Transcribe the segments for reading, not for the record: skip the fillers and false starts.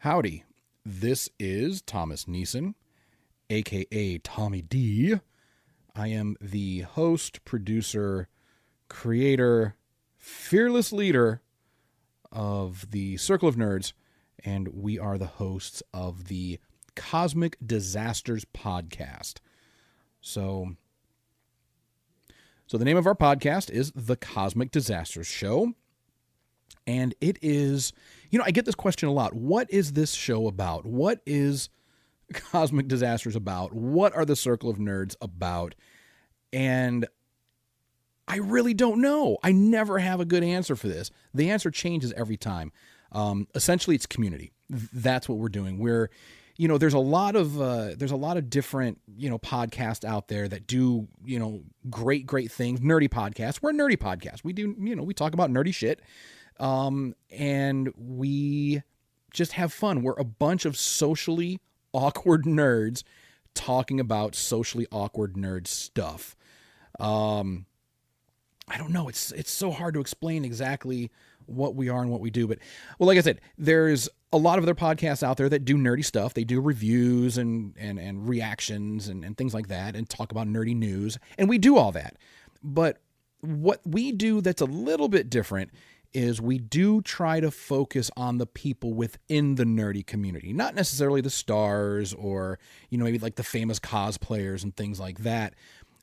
Howdy, this is Thomas Neeson, aka Tommy D. I am the host, producer, creator, fearless leader of the Circle of Nerds, and we are the hosts of the Cosmic Disasters podcast. So the name of our podcast is The Cosmic Disasters Show. And it is, I get this question a lot. What is this show about? What is Cosmic Disasters about? What are the Circle of Nerds about? And I really don't know. I never have a good answer for this. The answer changes every time. Essentially, it's community. That's what we're doing. There's a lot of different, podcasts out there that do, great things. Nerdy podcasts. We're a nerdy podcast. We do, we talk about nerdy shit. And we just have fun. We're a bunch of socially awkward nerds talking about socially awkward nerd stuff. I don't know. It's so hard to explain exactly what we are and what we do. But, well, like I said, there's a lot of other podcasts out there that do nerdy stuff. They do reviews and reactions and things like that and talk about nerdy news. And we do all that. But what we do that's a little bit different is we do try to focus on the people within the nerdy community, not necessarily the stars or, maybe like the famous cosplayers and things like that.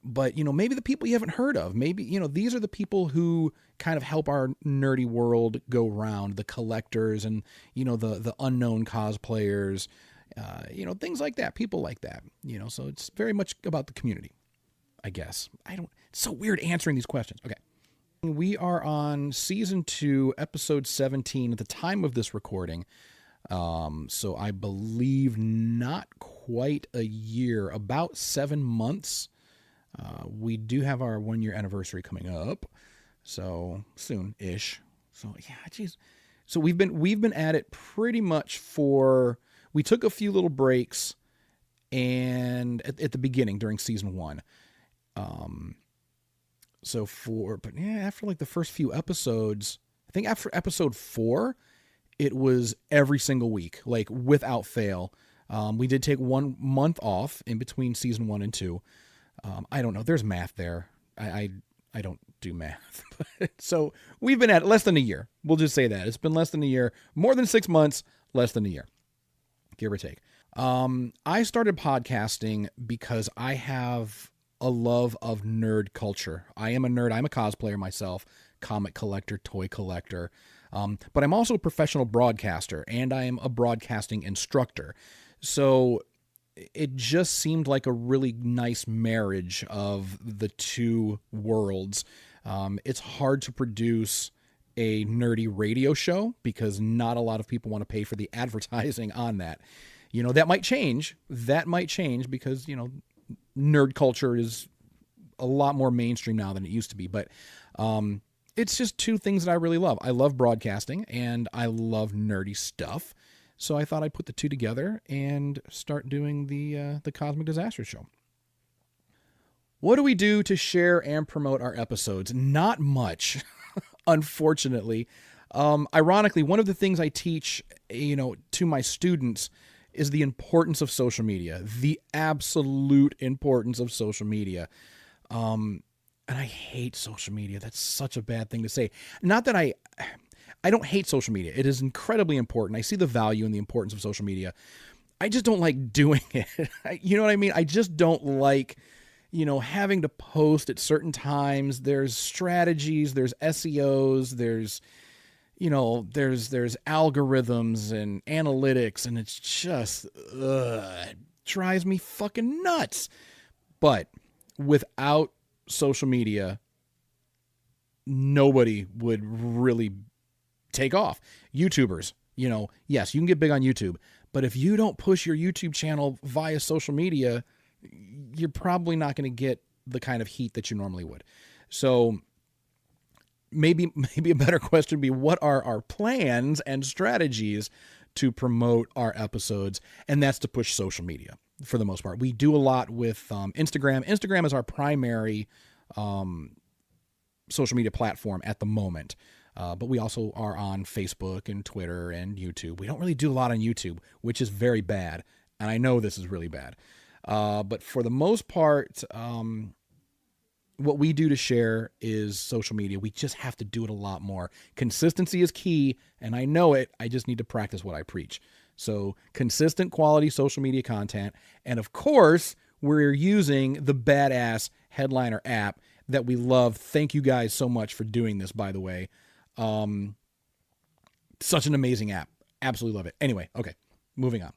But, maybe the people you haven't heard of, maybe, these are the people who kind of help our nerdy world go round, the collectors and, the unknown cosplayers, things like that, people like that, so it's very much about the community, I guess. It's so weird answering these questions. Okay. We are on season 2, episode 17 at the time of this recording. So I believe not quite a year, about 7 months. We do have our 1-year anniversary coming up, so soon-ish. So yeah, geez. So we've been at it pretty much we took a few little breaks and at the beginning during season 1. After like the first few episodes, I think after episode 4, it was every single week, like without fail. We did take 1 month off in between season 1 and 2. I don't know. There's math there. I don't do math. So we've been at less than a year. We'll just say that. It's been less than a year, more than 6 months, less than a year, give or take. I started podcasting because I have a love of nerd culture. I am a nerd. I'm a cosplayer myself, comic collector, toy collector. But I'm also a professional broadcaster and I am a broadcasting instructor. So it just seemed like a really nice marriage of the two worlds. It's hard to produce a nerdy radio show because not a lot of people want to pay for the advertising on that. That might change. Because, nerd culture is a lot more mainstream now than it used to be. But it's just two things that I really love. I love broadcasting and I love nerdy stuff. So I thought I'd put the two together and start doing the Cosmic Disasters Show. What do we do to share and promote our episodes? Not much, unfortunately. Ironically, one of the things I teach, to my students is the importance of social media, the absolute importance of social media. And I hate social media. That's such a bad thing to say. Not that I don't hate social media. It is incredibly important. I see the value and the importance of social media. I just don't like doing it. You know what I mean? I just don't like, having to post at certain times. There's strategies, there's SEOs, there's algorithms and analytics, and it's just, it drives me fucking nuts. But without social media, nobody would really take off. YouTubers, yes, you can get big on YouTube, but if you don't push your YouTube channel via social media, you're probably not going to get the kind of heat that you normally would. So maybe a better question would be, what are our plans and strategies to promote our episodes? And that's to push social media for the most part. We do a lot with Instagram. Instagram is our primary social media platform at the moment. But we also are on Facebook and Twitter and YouTube. We don't really do a lot on YouTube, which is very bad. And I know this is really bad. But for the most part, what we do to share is social media. We just have to do it a lot more. Consistency is key, and I know it. I just need to practice what I preach. So consistent quality social media content. And of course, we're using the badass Headliner app that we love. Thank you guys so much for doing this, by the way. Such an amazing app. Absolutely love it. Anyway, okay, moving on.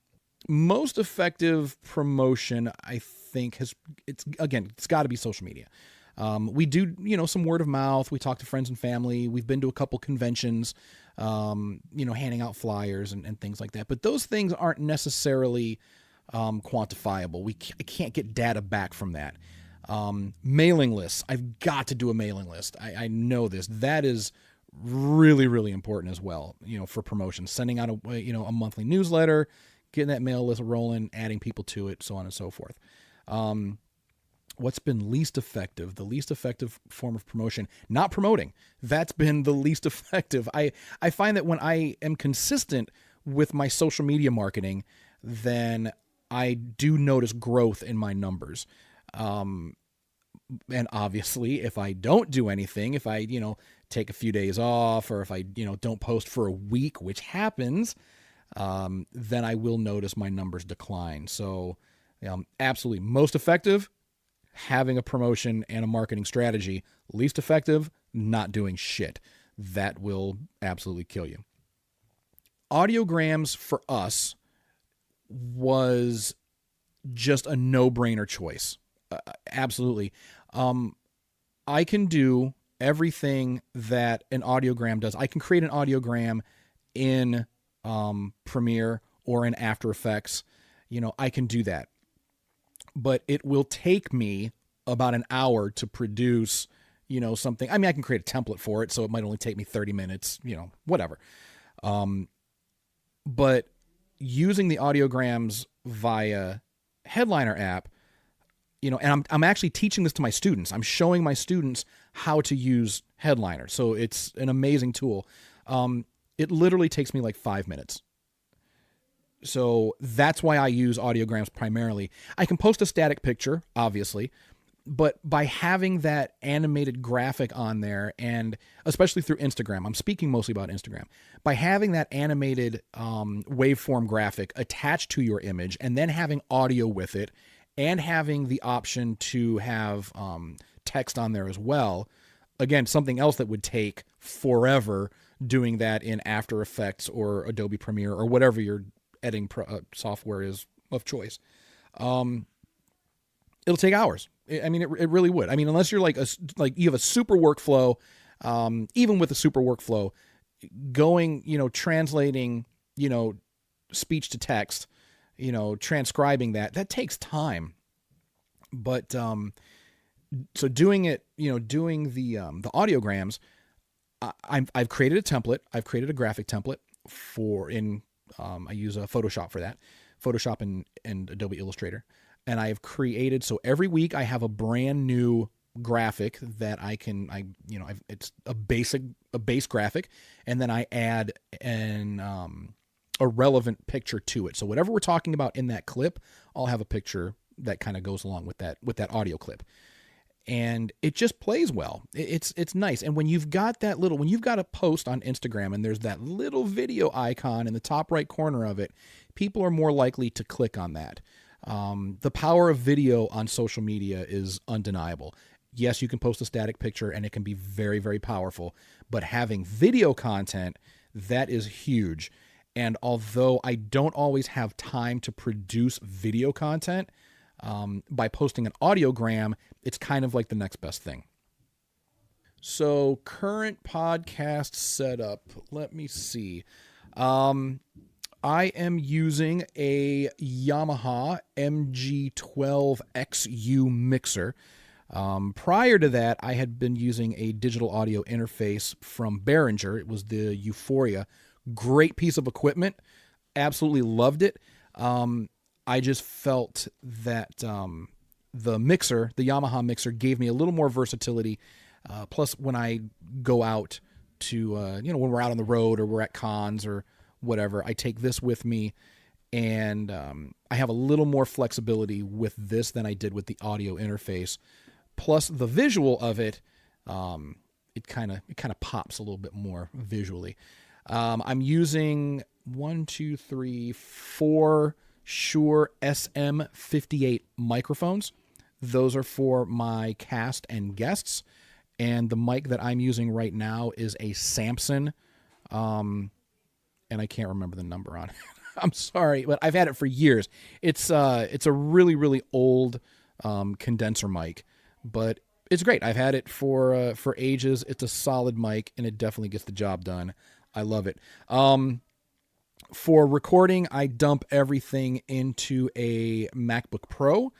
Most effective promotion, I think, it's got to be social media. We do, some word of mouth. We talk to friends and family. We've been to a couple conventions, handing out flyers and things like that. But those things aren't necessarily quantifiable. I can't get data back from that. Mailing lists. I've got to do a mailing list. I know this. That is really, really important as well, for promotion. Sending out a monthly newsletter, getting that mail list rolling, adding people to it, so on and so forth. What's been least effective? The least effective form of promotion, not promoting. That's been the least effective. I find that when I am consistent with my social media marketing, then I do notice growth in my numbers. And obviously, if I don't do anything, if I, take a few days off, or if I, don't post for a week, which happens, then I will notice my numbers decline. So absolutely most effective, having a promotion and a marketing strategy. Least effective, not doing shit. That will absolutely kill you. Audiograms for us was just a no-brainer choice. Absolutely. I can do everything that an audiogram does. I can create an audiogram in Premiere or in After Effects. I can do that. But it will take me about an hour to produce, something. I mean, I can create a template for it, so it might only take me 30 minutes, whatever. But using the audiograms via Headliner app, and I'm actually teaching this to my students. I'm showing my students how to use Headliner. So it's an amazing tool. It literally takes me like 5 minutes. So that's why I use audiograms primarily. I can post a static picture, obviously, but by having that animated graphic on there, and especially through Instagram, I'm speaking mostly about Instagram, by having that animated waveform graphic attached to your image and then having audio with it and having the option to have text on there as well, again, something else that would take forever doing that in After Effects or Adobe Premiere or whatever your editing software is of choice. It'll take hours. I mean, it really would. I mean, unless you're like you have a super workflow, even with a super workflow, going, translating, speech to text, transcribing that takes time. But so doing it, doing the audiograms, I've created a template. I've created a graphic template I use Photoshop for that, Photoshop and Adobe Illustrator. And I have created, so every week I have a brand new graphic that it's a base graphic, and then I add a relevant picture to it. So whatever we're talking about in that clip, I'll have a picture that kind of goes along with that audio clip. And it just plays well. It's nice. And when you've got a post on Instagram and there's that little video icon in the top right corner of it, people are more likely to click on that. The power of video on social media is undeniable. Yes, you can post a static picture and it can be very, very powerful, but having video content, that is huge. And although I don't always have time to produce video content, by posting an audiogram, it's kind of like the next best thing. So current podcast setup, let me see. I am using a Yamaha MG12XU mixer. Prior to that, I had been using a digital audio interface from Behringer. It was the Euphoria. Great piece of equipment. Absolutely loved it. I just felt that the Yamaha mixer, gave me a little more versatility. Plus, when I go out to, when we're out on the road or we're at cons or whatever, I take this with me, and I have a little more flexibility with this than I did with the audio interface. Plus the visual of it, it kind of pops a little bit more visually. I'm using 4 Shure SM58 microphones. Those are for my cast and guests. And the mic that I'm using right now is a Samson. And I can't remember the number on it. I'm sorry, but I've had it for years. It's a really, really old condenser mic, but it's great. I've had it for ages. It's a solid mic, and it definitely gets the job done. I love it. For recording, I dump everything into a MacBook Pro,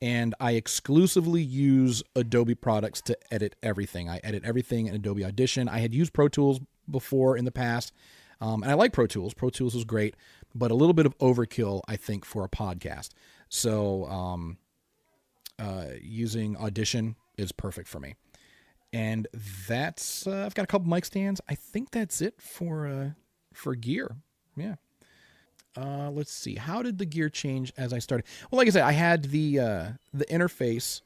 and I exclusively use Adobe products to edit everything. I edit everything in Adobe Audition. I had used Pro Tools before in the past, and I like Pro Tools. Pro Tools is great, but a little bit of overkill, I think, for a podcast. So using Audition is perfect for me. And that's, I've got a couple mic stands. I think that's it for gear. Yeah. Let's see. How did the gear change as I started? Well, like I said, I had the interface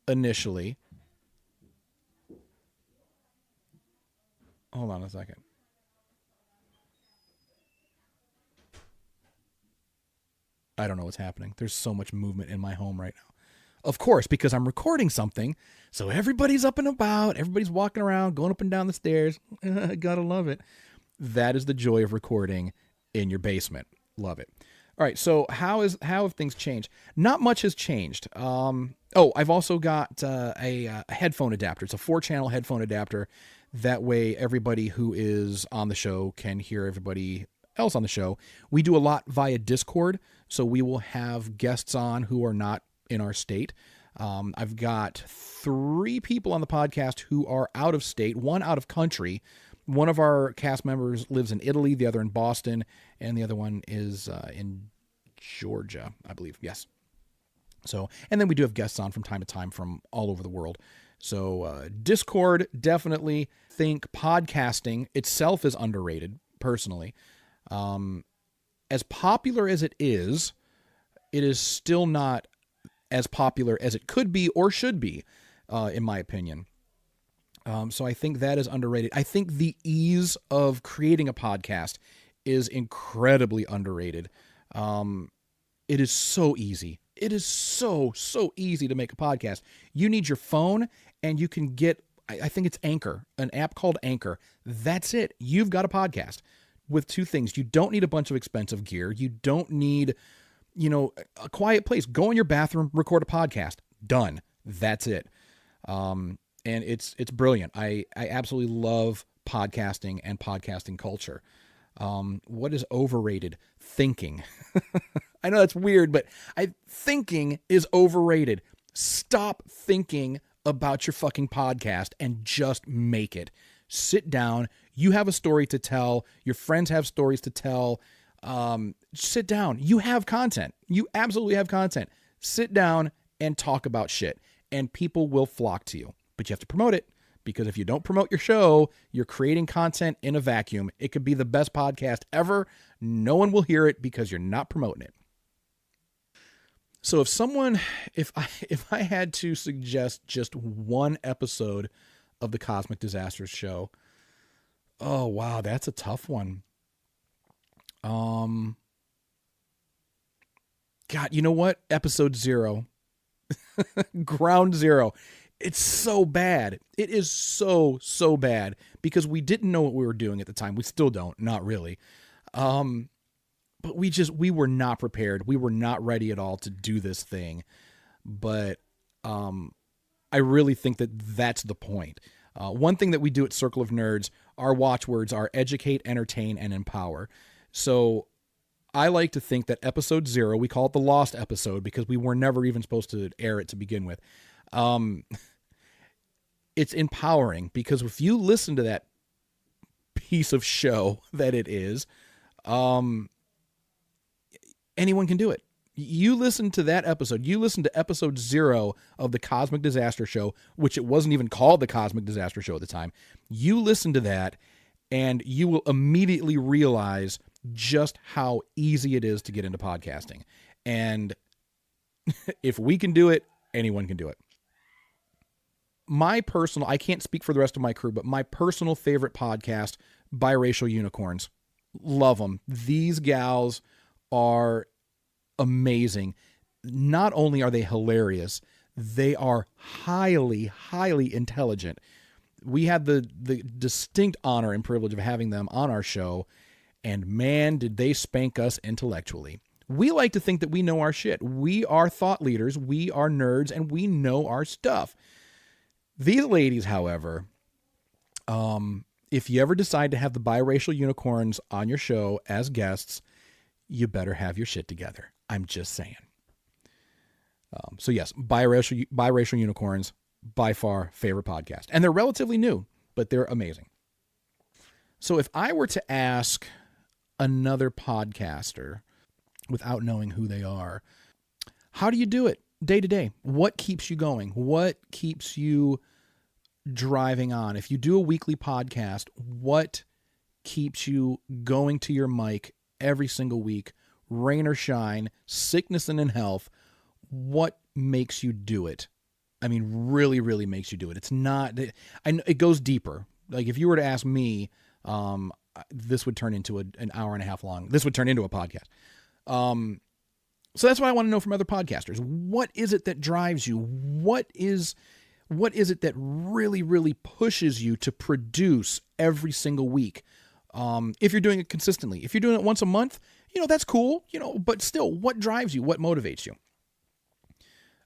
initially. Hold on a second. I don't know what's happening. There's so much movement in my home right now. Of course, because I'm recording something, so everybody's up and about, everybody's walking around, going up and down the stairs. Gotta love it. That is the joy of recording in your basement. Love it. All right, so how have things changed? Not much has changed. I've also got a headphone adapter. It's a 4-channel headphone adapter. That way everybody who is on the show can hear everybody else on the show. We do a lot via Discord, so we will have guests on who are not in our state. I've got 3 people on the podcast who are out of state, 1 out of country. One of our cast members lives in Italy, the other in Boston, and the other one is in Georgia, I believe. Yes. So, and then we do have guests on from time to time from all over the world. So Discord, definitely think podcasting itself is underrated, personally. As popular as it is still not as popular as it could be or should be, in my opinion. So I think that is underrated. I think the ease of creating a podcast is incredibly underrated. It is so easy. It is so easy to make a podcast. You need your phone, and you can get, I think it's Anchor, an app called Anchor. That's it. You've got a podcast with 2 things. You don't need a bunch of expensive gear. You don't need, a quiet place. Go in your bathroom, record a podcast. Done. That's it. And it's brilliant. I absolutely love podcasting and podcasting culture. What is overrated? Thinking. I know that's weird, but thinking is overrated. Stop thinking about your fucking podcast and just make it. Sit down. You have a story to tell. Your friends have stories to tell. Sit down. You have content. You absolutely have content. Sit down and talk about shit, and people will flock to you. But you have to promote it, because if you don't promote your show, you're creating content in a vacuum. It could be the best podcast ever. No one will hear it because you're not promoting it. So if I had to suggest just one episode of the Cosmic Disasters show, oh wow, that's a tough one. God, you know what? Episode 0. Ground Zero. It's so bad. It is so bad, because we didn't know what we were doing at the time. We still don't, not really. But we were not prepared. We were not ready at all to do this thing. But I really think that that's the point. One thing that we do at Circle of Nerds, our watchwords are educate, entertain, and empower. So I like to think that episode 0, we call it the lost episode because we were never even supposed to air it to begin with. It's empowering, because if you listen to that piece of show that it is, anyone can do it. You listen to that episode. You listen to episode 0 of the Cosmic Disaster Show, which it wasn't even called the Cosmic Disaster Show at the time. You listen to that, and you will immediately realize just how easy it is to get into podcasting. And if we can do it, anyone can do it. I can't speak for the rest of my crew, but my personal favorite podcast, Biracial Unicorns. Love them. These gals are amazing. Not only are they hilarious, they are highly, highly intelligent. We had the distinct honor and privilege of having them on our show, and man, did they spank us intellectually. We like to think that we know our shit. We are thought leaders, we are nerds, and we know our stuff. These ladies, however, if you ever decide to have the Biracial Unicorns on your show as guests, you better have your shit together. I'm just saying. So yes, Biracial Unicorns, by far favorite podcast. And they're relatively new, but they're amazing. So if I were to ask another podcaster, without knowing who they are, how do you do it day to day? What keeps you going? What keeps you driving on? If you do a weekly podcast, what keeps you going to your mic every single week, rain or shine, sickness and in health? What makes you do it? I mean, really, really makes you do it. It's not, it goes deeper. Like if you were to ask me, this would turn into an hour and a half long. This would turn into a podcast. So that's what I want to know from other podcasters. What is it that drives you? What is it that really, really pushes you to produce every single week? If you're doing it consistently, if you're doing it once a month, that's cool, but still, what drives you? What motivates you?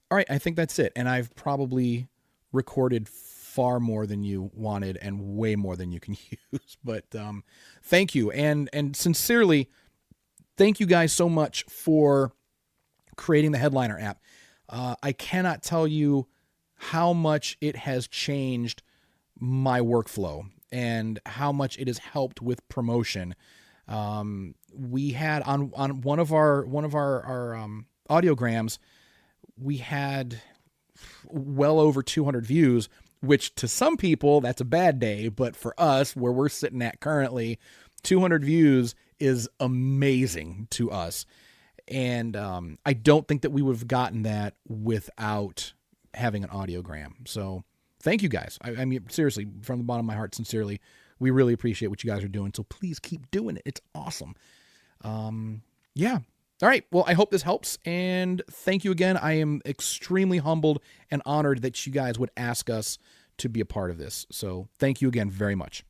All right. I think that's it. And I've probably recorded far more than you wanted and way more than you can use, but, thank you. And sincerely, thank you guys so much for creating the Headliner app. I cannot tell you how much it has changed my workflow and how much it has helped with promotion. We had on one of our audiograms, we had well over 200 views, which to some people that's a bad day, but for us, where we're sitting at currently, 200 views is amazing to us. And I don't think that we would have gotten that without having an audiogram. So thank you guys. I mean, seriously, from the bottom of my heart, sincerely, we really appreciate what you guys are doing. So please keep doing it. It's awesome. Yeah. All right. Well, I hope this helps. And thank you again. I am extremely humbled and honored that you guys would ask us to be a part of this. So thank you again very much.